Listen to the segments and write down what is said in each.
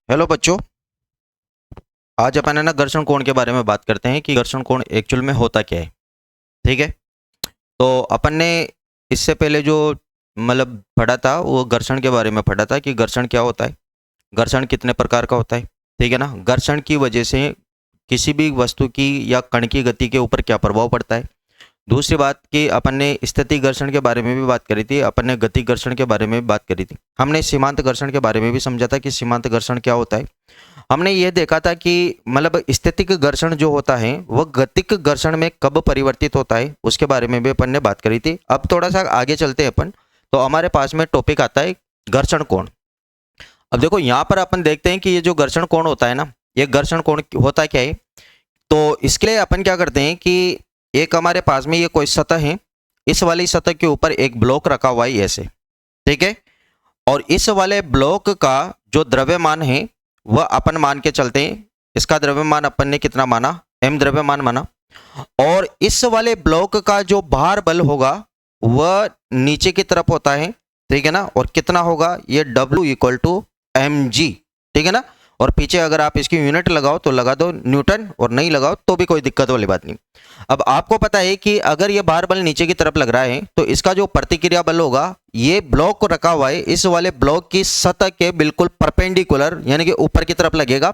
Hello बच्चों। आज अपन है ना घर्षण कोण के बारे में बात करते हैं कि घर्षण कोण एक्चुअल में होता क्या है। ठीक है। तो अपन ने इससे पहले जो मतलब पढ़ा था वो घर्षण के बारे में पढ़ा था कि घर्षण क्या होता है, घर्षण कितने प्रकार का होता है। ठीक है ना। घर्षण की वजह से किसी भी वस्तु की या कण की गति के ऊपर क्या प्रभाव पड़ता है। दूसरी बात कि अपन ने स्थिति घर्षण के बारे में भी बात करी थी, अपन ने गति घर्षण के बारे में भी बात करी थी। हमने सीमांत घर्षण के बारे में भी समझा था कि सीमांत घर्षण क्या होता है। हमने ये देखा था कि मतलब स्थितिक घर्षण जो होता है वह गतिक घर्षण में कब परिवर्तित होता है उसके बारे में भी अपन ने बात करी थी। अब थोड़ा सा आगे चलते हैं अपन, तो हमारे पास में टॉपिक आता है घर्षण कोण। अब देखो यहाँ पर अपन देखते हैं कि ये जो घर्षण कोण होता है ना, ये घर्षण कोण होता क्या है। तो इसके लिए अपन क्या करते हैं कि एक हमारे पास में ये कोई सतह है, इस वाली सतह के ऊपर एक ब्लॉक रखा हुआ है ऐसे। ठीक है। और इस वाले ब्लॉक का जो द्रव्यमान है वह अपन मान के चलते हैं, इसका द्रव्यमान अपन ने कितना माना, m द्रव्यमान माना। और इस वाले ब्लॉक का जो भार बल होगा वह नीचे की तरफ होता है। ठीक है ना। और कितना होगा, ये W इक्वल टू mg। ठीक है ना। और पीछे अगर आप इसकी यूनिट लगाओ तो लगा दो न्यूटन, और नहीं लगाओ तो भी कोई दिक्कत वाली बात नहीं। अब आपको पता है कि अगर ये भार बल नीचे की तरफ लग रहा है तो इसका जो प्रतिक्रिया बल होगा, ये ब्लॉक को रखा हुआ है इस वाले ब्लॉक की सतह के बिल्कुल परपेंडिकुलर यानी कि ऊपर की तरफ लगेगा।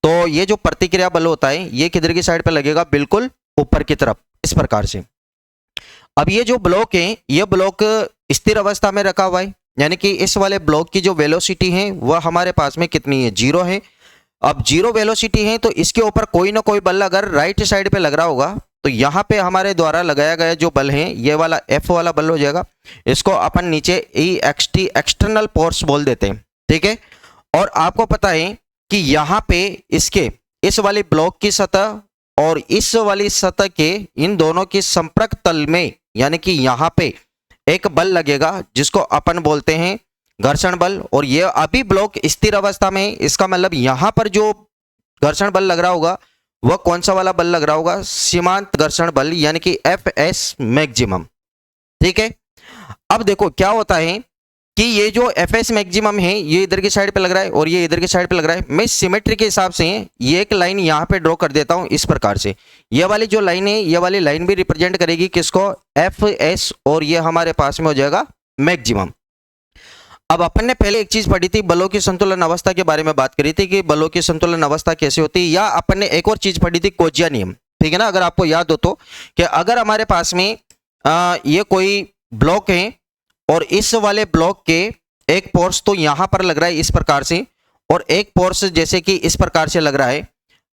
तो ये जो प्रतिक्रिया बल होता है ये किधर की साइड पे लगेगा, बिल्कुल ऊपर की तरफ, इस प्रकार से। अब ये जो ब्लॉक है ये ब्लॉक स्थिर अवस्था में रखा हुआ है, यानी कि इस वाले ब्लॉक की जो वेलोसिटी है वह हमारे पास में कितनी है, जीरो है। अब जीरो वेलोसिटी है तो इसके ऊपर कोई ना कोई बल अगर राइट साइड पे लग रहा होगा तो यहाँ पे हमारे द्वारा लगाया गया जो बल है ये वाला F वाला बल हो जाएगा। इसको अपन नीचे EXT एक्सटर्नल फोर्स बोल देते हैं। ठीक है। और आपको पता है कि यहाँ पे इसके इस वाली ब्लॉक की सतह और इस वाली सतह के इन दोनों की संपर्क तल में यानी कि यहाँ पे एक बल लगेगा जिसको अपन बोलते हैं घर्षण बल। और ये अभी ब्लॉक स्थिर अवस्था में है, इसका मतलब यहां पर जो घर्षण बल लग रहा होगा वह कौन सा वाला बल लग रहा होगा, सीमांत घर्षण बल यानी कि Fs मैक्सिमम। ठीक है। अब देखो क्या होता है कि ये जो Fs मैक्सिमम है ये इधर की साइड पे लग रहा है और ये इधर की साइड पे लग रहा है। मैं सिमेट्री के हिसाब से ये एक लाइन यहाँ पे ड्रॉ कर देता हूं इस प्रकार से। ये वाली जो लाइन है ये वाली लाइन भी रिप्रेजेंट करेगी किसको, Fs, और ये हमारे पास में हो जाएगा मैक्सिमम। अब अपन ने पहले एक चीज पढ़ी थी, बलों की संतुलन अवस्था के बारे में बात करी थी कि बलों की संतुलन अवस्था कैसे होती है, या अपन ने एक और चीज पढ़ी थी कोजिया नियम। ठीक है ना। अगर आपको याद हो तो कि अगर हमारे पास में ये कोई ब्लॉक है और इस वाले ब्लॉक के एक फोर्स तो यहां पर लग रहा है इस प्रकार से, और एक फोर्स जैसे कि इस प्रकार से लग रहा है,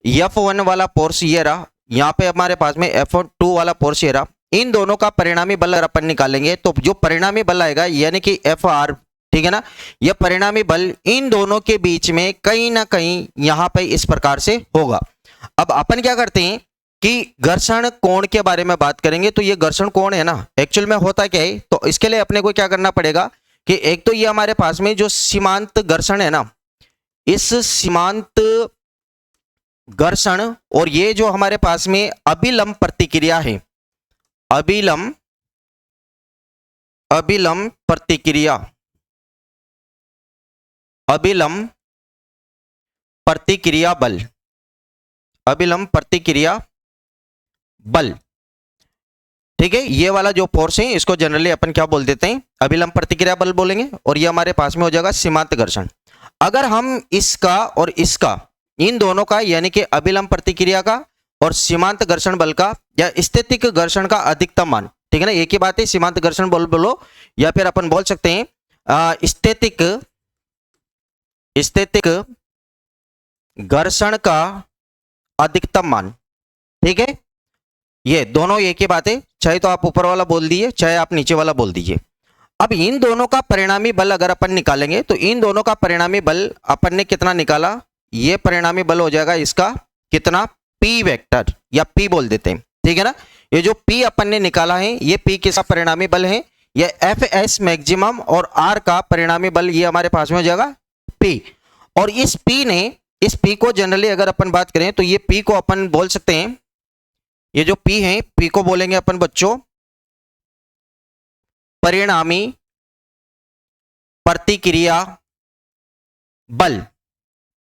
F1 वाला फोर्स ये रहा, यहाँ पे हमारे पास में F2 वाला फोर्स ये रहा। इन दोनों का परिणामी बल अगर अपन निकालेंगे तो जो परिणामी बल आएगा यानी कि Fr, ठीक है ना, यह परिणामी बल इन दोनों के बीच में कहीं ना कहीं यहां पे इस प्रकार से होगा। अब अपन क्या करते हैं कि घर्षण कोण के बारे में बात करेंगे। तो ये घर्षण कोण है ना एक्चुअल में होता क्या है, तो इसके लिए अपने को क्या करना पड़ेगा कि एक तो ये हमारे पास में जो सीमांत घर्षण है ना, इस सीमांत घर्षण और ये जो हमारे पास में अभिलंब प्रतिक्रिया है, अभिलंब प्रतिक्रिया, अभिलंब प्रतिक्रिया बल, अभिलंब प्रतिक्रिया बल। ठीक है। ये वाला जो फोर्स है इसको जनरली अपन क्या बोल देते हैं, अभिलंब प्रतिक्रिया बल बोलेंगे। और ये हमारे पास में हो जाएगा सीमांत घर्षण। अगर हम इसका और इसका, इन दोनों का यानी कि अभिलंब प्रतिक्रिया का और सीमांत घर्षण बल का या स्थितिक घर्षण का अधिकतम मान, ठीक है ना, एक ही बात है, सीमांत घर्षण बल बोलो या फिर अपन बोल सकते हैं स्थितिक घर्षण का अधिकतम मान। ठीक है। ये दोनों एक ही बात है, चाहे तो आप ऊपर वाला बोल दीजिए चाहे आप नीचे वाला बोल दीजिए। अब इन दोनों का परिणामी बल अगर अपन निकालेंगे तो इन दोनों का परिणामी बल अपन ने कितना निकाला, ये परिणामी बल हो जाएगा इसका कितना, P वेक्टर या P बोल देते हैं। ठीक है ना। ये जो P अपन ने निकाला है ये P किसका परिणामी बल है, ये Fs मैक्सिमम और R का परिणामी बल ये हमारे पास में हो जाएगा P। और इस P को जनरली अगर अपन बात करें तो ये P को अपन बोल सकते हैं, ये जो P है P को बोलेंगे अपन बच्चों परिणामी प्रतिक्रिया बल।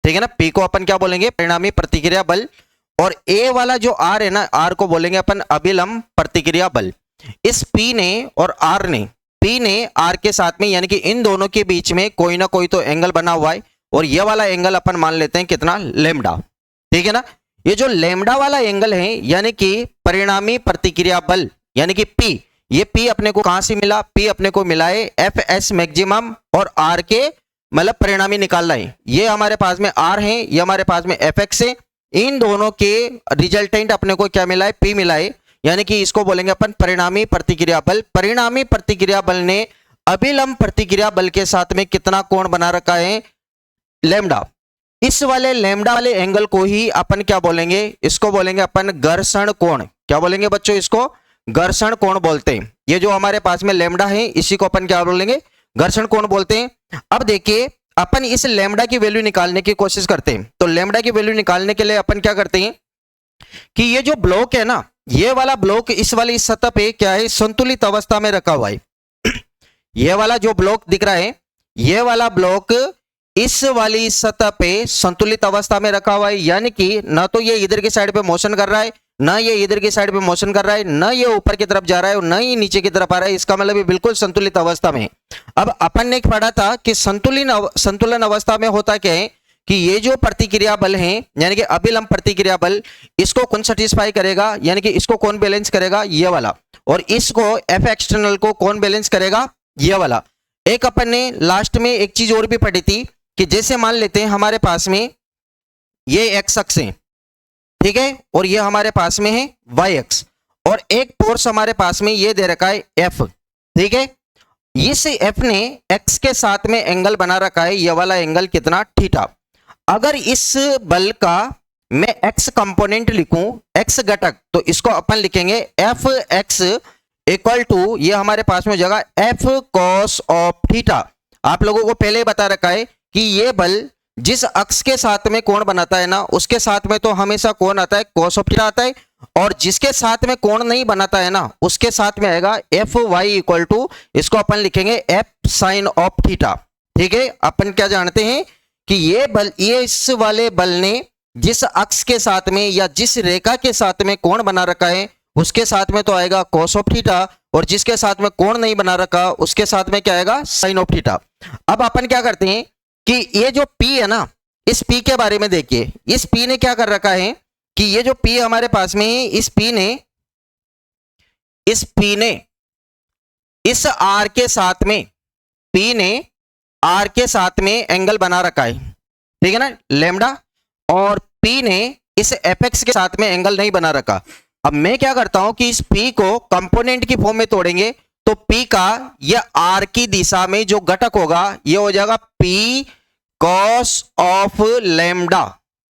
ठीक है ना। पी को अपन क्या बोलेंगे, परिणामी प्रतिक्रिया बल, और ए वाला जो आर है ना, आर को बोलेंगे अपन अभिलंब प्रतिक्रिया बल। इस पी ने और आर ने, पी ने आर के साथ में, यानी कि इन दोनों के बीच में कोई ना कोई तो एंगल बना हुआ है, और ये वाला एंगल अपन मान लेते हैं कितना, लैम्डा। ठीक है ना। ये जो लैम्डा वाला एंगल है, यानी कि परिणामी प्रतिक्रिया बल, यानी कि पी, ये पी अपने को कहां से मिला, पी अपने को मिला है एफ एस मैक्सिमम और आर के मतलब परिणामी निकालना है। ये हमारे पास में आर है, ये हमारे पास में एफ एक्स है, इन दोनों के रिजल्टेंट अपने को क्या मिला है, पी मिला है, यानी कि इसको बोलेंगे अपन परिणामी प्रतिक्रिया बल। परिणामी प्रतिक्रिया बल ने अभिलंब प्रतिक्रिया बल के साथ में कितना कोण बना रखा है, लैम्डा। इस वाले लैम्डा वाले एंगल को ही अपन क्या बोलेंगे, इसको बोलेंगे अपन घर्षण कोण। क्या बोलेंगे बच्चों, इसको घर्षण कोण बोलते हैं। ये जो हमारे पास में लैम्डा है, इसी को अपन क्या बोलेंगे, घर्षण कोण बोलते हैं। अब देखिए अपन इस लैम्डा की वैल्यू निकालने की कोशिश करते हैं। तो लैम्डा की वैल्यू निकालने के लिए अपन क्या करते हैं कि ये जो ब्लॉक है ना, ये वाला ब्लॉक इस वाली सतह पे क्या है, संतुलित अवस्था में रखा हुआ है। ये वाला जो ब्लॉक दिख रहा है, ये वाला ब्लॉक इस वाली सतह पे संतुलित अवस्था में रखा हुआ है, यानी कि ना तो ये इधर की साइड पे मोशन कर रहा है, ना ये इधर की साइड पे मोशन कर रहा है, ना ये ऊपर की तरफ जा रहा है और ना ही नीचे की तरफ आ रहा है। इसका मतलब ये बिल्कुल संतुलित अवस्था में है। अब अपन ने पढ़ा था कि संतुलन अवस्था में होता क्या है कि ये जो प्रतिक्रिया बल है, यानी कि अभिलंब प्रतिक्रिया बल, इसको कौन सेटिस्फाई करेगा, यानी कि इसको कौन बैलेंस करेगा, ये वाला, और इसको एफ एक्सटर्नल को कौन बैलेंस करेगा, ये वाला। एक अपन ने लास्ट में एक चीज और भी पढ़ी थी कि जैसे मान लेते हैं हमारे पास में ये एक्स अक्ष है, ठीक है, और ये हमारे पास में है वाई अक्ष, और एक फोर्स हमारे पास में ये दे रखा है एफ। ठीक है, इस एफ ने एक्स के साथ में एंगल बना रखा है, ये वाला एंगल कितना, थीटा। अगर इस बल का मैं एक्स कंपोनेंट लिखूं, एक्स घटक, तो इसको अपन लिखेंगे एफ एक्स इक्वल टू, ये हमारे पास में हो जाएगा एफ कॉस ऑफ थीटा। आप लोगों को पहले ही बता रखा है कि ये बल जिस अक्ष के साथ में कोण बनाता है ना, उसके साथ में तो हमेशा कोण आता है कॉस ऑफ थीटा आता है, और जिसके साथ में कोण नहीं बनाता है ना, उसके साथ में आएगा एफ वाई इक्वल टू, इसको अपन लिखेंगे एफ साइन ऑफ थीटा। ठीक है, अपन क्या जानते हैं कि ये बल, ये इस वाले बल ने जिस अक्ष के साथ में या जिस रेखा के साथ में कोण बना रखा है, उसके साथ में तो आएगा कॉस ऑफ थीटा, और जिसके साथ में कोण नहीं बना रखा, उसके साथ में क्या आएगा, साइन ऑफ थीटा। अब अपन क्या करते हैं कि ये जो P है ना, इस P के बारे में देखिए, इस P ने क्या कर रखा है कि ये जो P हमारे पास में है, इस P ने इस R के साथ में, P ने R के साथ में एंगल बना रखा है, ठीक है ना, लैम्डा, और P ने इस एपेक्स के साथ में एंगल नहीं बना रखा। अब मैं क्या करता हूं कि इस P को कंपोनेंट की फॉर्म में तोड़ेंगे, तो P का यह R की दिशा में जो घटक होगा, यह हो जाएगा P कॉस ऑफ लैम्डा।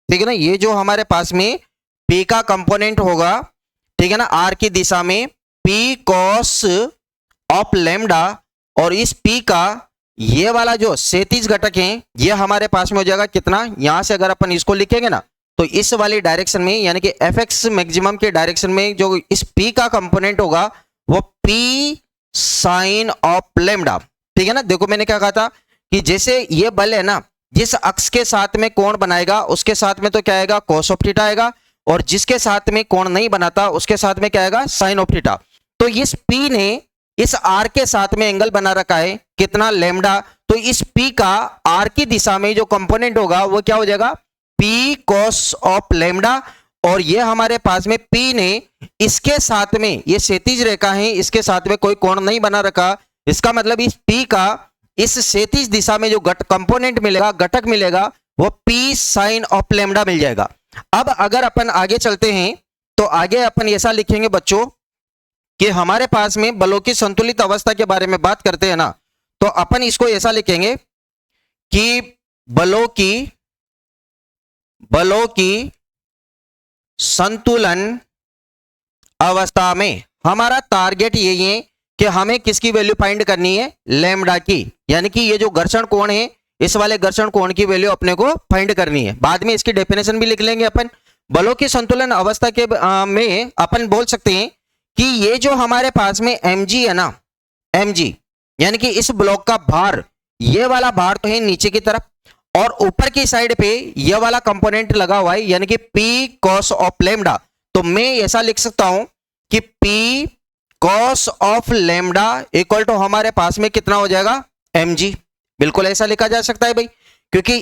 ठीक है ना, ये जो हमारे पास में P का कंपोनेंट होगा, ठीक है ना, R की दिशा में P कॉस ऑफ लैम्डा, और इस P का ये वाला जो क्षैतिज घटक है, ये हमारे पास में हो जाएगा कितना, यहां से अगर अपन इसको लिखेंगे ना, तो इस वाली डायरेक्शन में, यानी कि एफ एक्स मैक्सिमम के डायरेक्शन में जो इस P का कंपोनेंट होगा, वो P साइन ऑफ लैम्डा। ठीक है ना, देखो मैंने क्या कहा था कि जैसे ये बल है ना, जिस अक्ष के साथ में कोण बनाएगा, उसके साथ में तो क्या आएगा, कॉस ऑफ थीटा आएगा, और जिसके साथ में कोण नहीं बनाता, उसके साथ में क्या आएगा, साइन ऑफ थीटा। तो इस P ने इस R के साथ में एंगल बना रखा है कितना, लैम्डा, तो इस P का R की दिशा में जो कंपोनेंट होगा, वो क्या हो जाएगा, P कॉस ऑफ लैम्डा, और ये हमारे पास में P ने इसके साथ में, ये क्षैतिज रेखा है, इसके साथ में कोई कोण नहीं बना रखा, इसका मतलब इस P का इस क्षैतिज दिशा में जो कंपोनेंट मिलेगा, घटक मिलेगा, वो P साइन ऑफ लैम्डा मिल जाएगा। अब अगर अपन आगे चलते हैं, तो आगे अपन ऐसा लिखेंगे बच्चों कि हमारे पास में बलों की संतुलित अवस्था के बारे में बात करते हैं ना, तो अपन इसको ऐसा लिखेंगे कि बलों की संतुलन अवस्था में हमारा टारगेट यही है कि हमें किसकी वैल्यू फाइंड करनी है, लैम्डा की, यानी कि ये जो घर्षण कोण है, इस वाले घर्षण कोण की वैल्यू अपने को फाइंड करनी है। बाद में इसकी डेफिनेशन भी लिख लेंगे अपन। बलों की संतुलन अवस्था के में अपन बोल सकते हैं कि ये जो हमारे पास में mg है ना, mg यानी कि इस ब्लॉक का भार, ये वाला भार तो है नीचे की तरफ, और ऊपर की साइड पे ये वाला कंपोनेंट लगा हुआ है यानी कि पी कॉस ऑफ लेमडा। तो मैं ऐसा लिख सकता हूं कि P cos of lambda equal to हमारे पास में कितना हो जाएगा mg। बिल्कुल ऐसा लिखा जा सकता है भाई, क्योंकि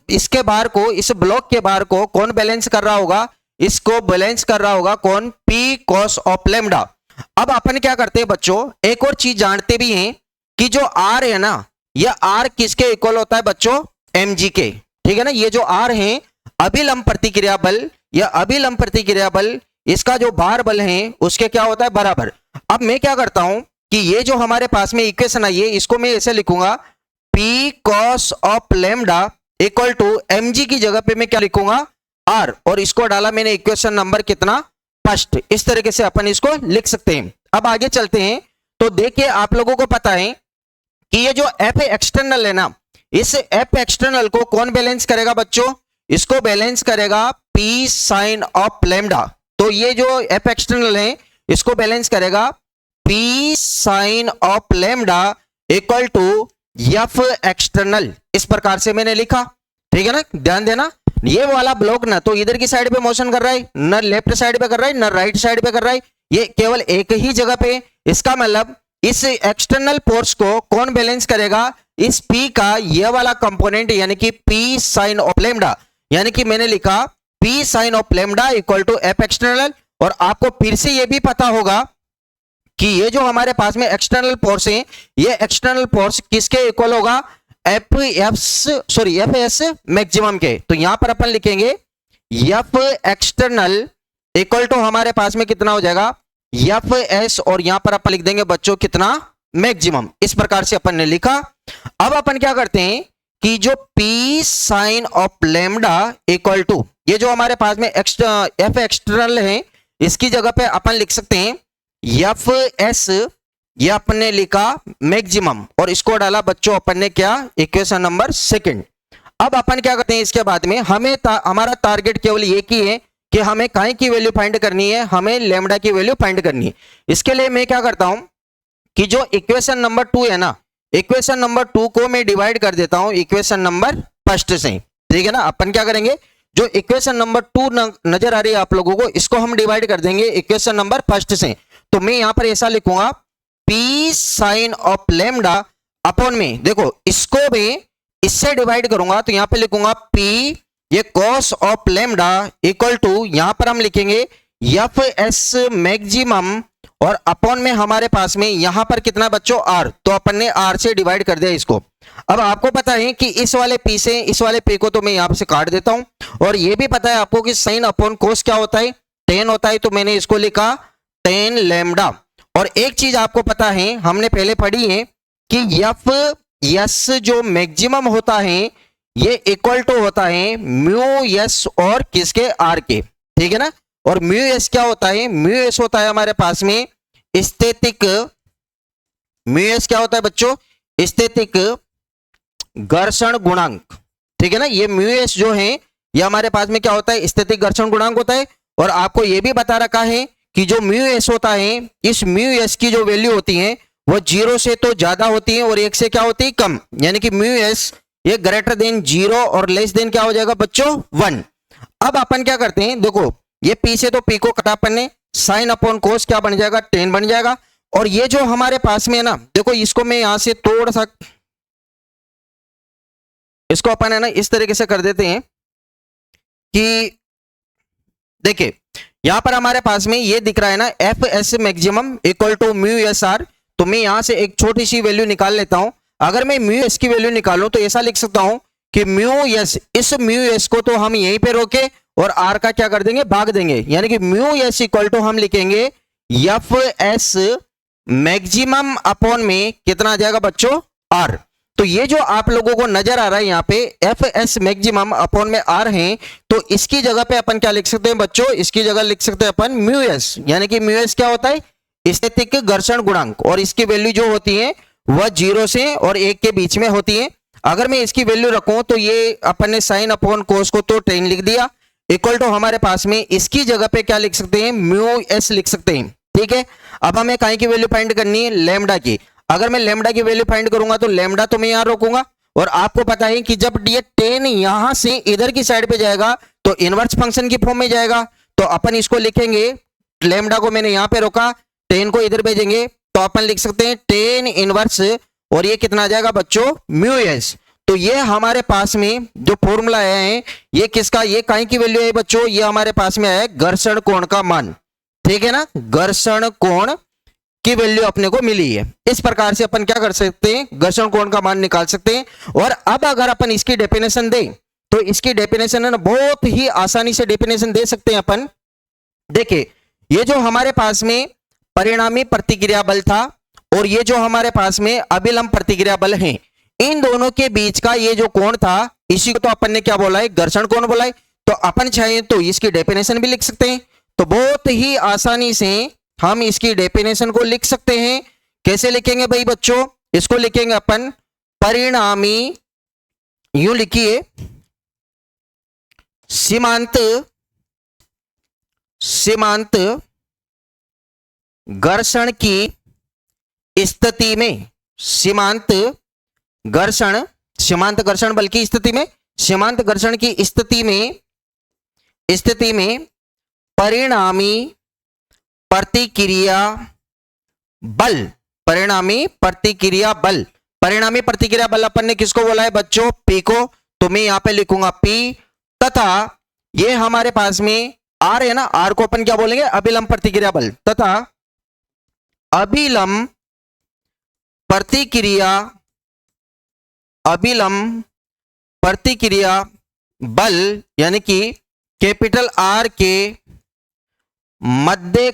इसके बाहर को, इस ब्लॉक के बाहर को कौन बैलेंस कर रहा होगा, इसको बैलेंस कर रहा होगा कौन, पी कॉस ऑफ लेमडा। अब अपन क्या करते हैं बच्चों, एक और चीज जानते भी हैं कि जो आर है ना, यह आर किसके इक्वल होता है बच्चों, mg के। ठीक है ना, ये जो आर है अभिलंब प्रतिक्रिया बल, या अभिलंब प्रतिक्रिया बल, इसका जो भार बल है उसके क्या होता है, बराबर। अब मैं क्या करता हूं कि ये जो हमारे पास में इक्वेशन आई है इसको मैं ऐसे लिखूंगा, P cos of lambda equal to mg की जगह पे मैं क्या लिखूंगा, आर, और इसको डाला मैंने इक्वेशन नंबर कितना, फर्स्ट। इस तरीके से अपन इसको लिख सकते हैं। अब आगे चलते हैं। तो देखिए आप लोगों को पता है कि ये जो एफ एक्सटर्नल है ना, इस एफ एक्सटर्नल को कौन बैलेंस करेगा बच्चों, इसको बैलेंस करेगा पी साइन ऑफ लेमडा। तो ये जो एफ एक्सटर्नल है इसको बैलेंस करेगा P sine of lambda equal to F external. इस प्रकार से मैंने लिखा, ठीक है ना, ध्यान देना। ये वाला ब्लॉक ना तो इधर की साइड पे मोशन कर रहा है, न लेफ्ट साइड पे कर रहा है, न राइट साइड पे कर रहा है, ये केवल एक ही जगह पे। इसका मतलब इस एक्सटर्नल फोर्स को कौन बैलेंस करेगा, इस P का ये वाला कंपोनेंट यानी कि P साइन ऑफ लेमडा। यानी कि मैंने लिखा P sine of lambda equal to F external. और आपको फिर से ये भी पता होगा कि ये जो हमारे पास में एक्सटर्नल फोर्स है, ये एक्सटर्नल फोर्स किसके इक्वल होगा, एफ एस मैक्सिमम के। तो यहां पर अपन लिखेंगे एफ एक्सटर्नल इक्वल टू हमारे पास में कितना हो जाएगा, एफ एस, और यहां पर अपन लिख देंगे बच्चों कितना, मैक्सिमम। इस प्रकार से अपन ने लिखा। अब अपन क्या करते हैं कि जो P sine of lambda equal to ये जो हमारे पास में एफ एक्सटर्नल है, इसकी जगह पे अपन लिख सकते हैं एफ एस, ये अपन ने लिखा मैक्सिमम, और इसको डाला बच्चों अपन ने क्या, इक्वेशन नंबर सेकंड। अब अपन क्या करते हैं, इसके बाद में हमें हमारा टारगेट केवल एक ही है कि हमें काई की वैल्यू फाइंड करनी है, हमें लेमडा की वैल्यू फाइंड करनी है। इसके लिए मैं क्या करता हूं कि जो इक्वेशन नंबर 2 है ना, इक्वेशन नंबर 2 को मैं डिवाइड कर देता हूं इक्वेशन नंबर फर्स्ट से। ठीक है ना, अपन क्या करेंगे, जो इक्वेशन नंबर 2 नजर आ रही है आप लोगों को, इसको हम डिवाइड कर देंगे इक्वेशन नंबर फर्स्ट से। तो मैं यहां पर ऐसा लिखूंगा, P sine of lambda upon में, देखो इसको मैं इससे डिवाइड करूंगा तो यहां पे लिखूंगा P ये cos of lambda equal to, यहां पर हम लिखेंगे एफ एस मैक्सिमम, और अपॉन में हमारे पास में यहां पर कितना बच्चों, आर। तो अपन ने आर से डिवाइड कर दिया इसको। अब आपको पता है कि इस वाले P से इस वाले P को तो मैं यहां से काट देता हूं, और ये भी पता है आपको कि साइन अपॉन कोस क्या होता है, टेन होता है। तो मैंने इसको लिखा टेन लेमडा। और एक चीज आपको पता है, हमने पहले पढ़ी है कि एफ एस जो मैक्सिमम होता है ये इक्वल टू होता है म्यू एस और किसके, आर के। ठीक है ना, और म्यू एस क्या होता है, म्यू एस होता है हमारे पास में स्थैतिक, म्यू एस क्या होता है बच्चों, स्थैतिक घर्षण गुणांक। ठीक है ना, ये म्यू एस जो है ये हमारे पास में क्या होता है, स्थैतिक घर्षण गुणांक होता है। और आपको ये भी बता रखा है कि जो म्यू एस होता है, इस म्यू एस की जो वैल्यू होती है वो 0 से तो ज्यादा होती है और 1 से क्या होती है, कम। यानी कि म्यू एस ये ग्रेटर देन 0 और लेस देन क्या हो जाएगा बच्चों, 1। अब अपन क्या करते हैं, देखो ये P से तो P को कटा अपन ने, साइन अपॉन कोस क्या बन जाएगा, 10 बन जाएगा। और ये जो हमारे पास में है ना, देखो इसको मैं यहां से थोड़ा सा, इसको अपन है ना इस तरीके से कर देते हैं कि देखिए यहां पर हमारे पास में ये दिख रहा है ना, F S maximum equal to mu S R. तो मैं यहां से एक छोटी सी वैल्यू निकाल लेता हूं। अगर मैं म्यू एस की वैल्यू निकालूं तो ऐसा लिख सकता हूं कि म्यू एस, इस म्यू एस को तो हम यहीं पे रोके और आर का क्या कर देंगे, भाग देंगे। यानी कि म्यू एस इक्वल टू हम लिखेंगे एफ एस मैक्सिमम अपॉन में कितना आ जाएगा बच्चों, आर। तो ये जो आप लोगों को नजर आ रहा है यहाँ पे एफ एस मैक्सिमम अपॉन में आर है, तो इसकी जगह पे अपन क्या लिख सकते हैं बच्चों, इसकी जगह लिख सकते हैं अपन म्यू एस। यानी कि म्यू एस क्या होता है, स्थैतिक घर्षण गुणांक, और इसकी वैल्यू जो होती है वह 0 से और 1 के बीच में होती है। अगर मैं इसकी वैल्यू रखूं तो ये अपन ने साइन अपॉन कोस को तो 10 लिख दिया, इक्वल टू हमारे पास में इसकी जगह पे क्या लिख सकते हैं, म्यू एस लिख सकते हैं। ठीक है, अब हमें काई की वैल्यू फाइंड करनी है, लेमडा की। अगर मैं लेमडा की वैल्यू फाइंड करूंगा तो लेमडा तो मैं यहां रोकूंगा, और आपको पता है कि जब ये tan यहां से इधर की साइड पे जाएगा तो इनवर्स फंक्शन की फॉर्म में जाएगा। तो अपन इसको लिखेंगे, लैम्डा को मैंने यहां पे रोका, tan को इधर भेजेंगे तो अपन लिख सकते हैं tan इनवर्स, और ये कितना आ जाएगा बच्चों, म्यू एस। तो ये हमारे पास में जो फॉर्मूला आया है ये किसका, ये काई की वैल्यू है बच्चों, ये हमारे पास में आया है घर्षण कोण का मान, ठीक है ना, घर्षण कोण की वैल्यू अपने को मिली है। इस प्रकार से अपन क्या कर सकते हैं, घर्षण कोण का मान निकाल सकते हैं। और अब अगर अपन इसकी डेफिनेशन दें तो इसकी डेफिनेशन है ना बहुत ही आसानी से डेफिनेशन दे सकते हैं अपन। देखिए ये जो हमारे पास में परिणामी प्रतिक्रिया बल था और ये जो हमारे पास में अभिलंब प्रतिक्रिया बल है, इन दोनों के बीच का ये जो कोण था इसी को तो अपन ने क्या बोला है, घर्षण कोण बोला है। तो अपन चाहे तो इसकी डेफिनेशन भी लिख सकते हैं। तो बहुत ही आसानी से हम इसकी डेफिनेशन को लिख सकते हैं। कैसे लिखेंगे भाई बच्चों, इसको लिखेंगे अपन परिणामी, यूं लिखिए, सीमांत घर्षण की स्थिति में, सीमांत घर्षण बल की स्थिति में, सीमांत घर्षण की स्थिति में परिणामी प्रतिक्रिया बल, परिणामी प्रतिक्रिया बल अपन ने किसको बोला है बच्चों, पी को। तो मैं यहां पे लिखूंगा पी, तथा ये हमारे पास में आर है ना, आर को अपन क्या बोलेंगे, अभिलंब प्रतिक्रिया बल, तथा अभिलंब प्रतिक्रिया बल यानी कि कैपिटल आर के मध्य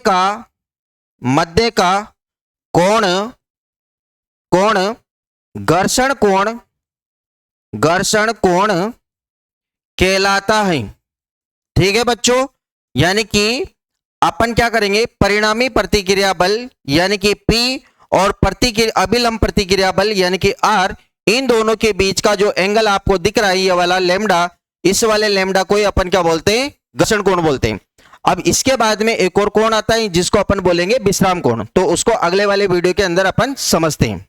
का कोण घर्षण कोण कहलाता है, ठीक है बच्चों। यानी कि अपन क्या करेंगे, परिणामी प्रतिक्रिया बल यानी कि P और अभिलंब प्रतिक्रिया बल यानी कि R, इन दोनों के बीच का जो एंगल आपको दिख रहा है ये वाला लैम्डा, इस वाले लैम्डा को ही अपन क्या बोलते हैं, घर्षण कोण बोलते हैं। अब इसके बाद में एक और कोण आता है जिसको अपन बोलेंगे विश्राम कोण, तो उसको अगले वाले वीडियो के अंदर अपन समझते हैं।